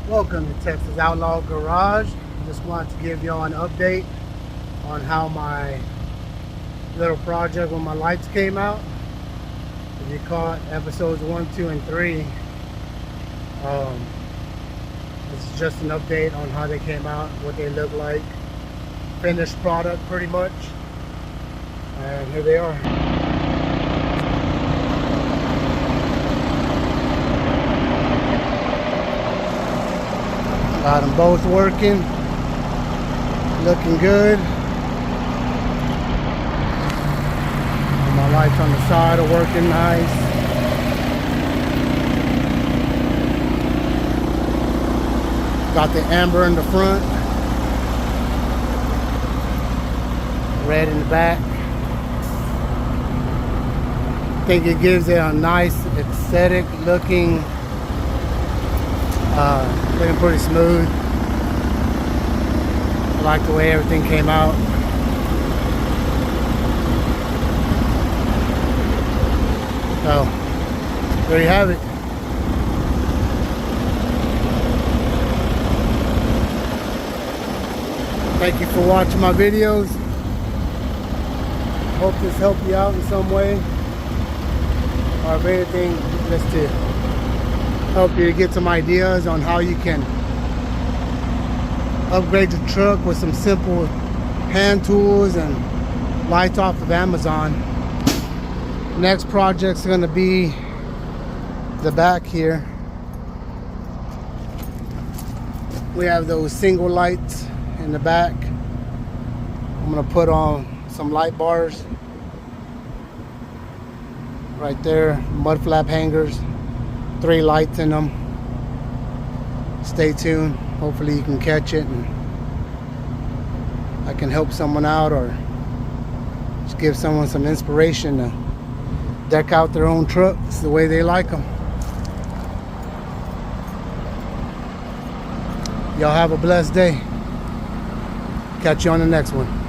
Welcome to Texas Outlaw Garage. Just wanted to give y'all an update on how my little project with my lights came out. If you caught episodes 1, 2, and 3, this is just an update on how they came out, what they look like, finished product pretty much, and here they are. Got them both working, looking good. And my lights on the side are working nice. Got the amber in the front, red in the back. I think it gives it a nice aesthetic looking. Looking pretty smooth. I like the way everything came out. So, there you have it. Thank you for watching my videos. Hope this helped you out in some way. Or if anything, just to help you to get some ideas on how you can upgrade the truck with some simple hand tools and lights off of Amazon. Next project's going to be the back here. We have those single lights in the back. I'm going to put on some light bars right there, mud flap hangers. 3 lights in them. Stay tuned. Hopefully you can catch it and I can help someone out or just give someone some inspiration to deck out their own trucks the way they like them. Y'all have a blessed day. Catch you on the next one.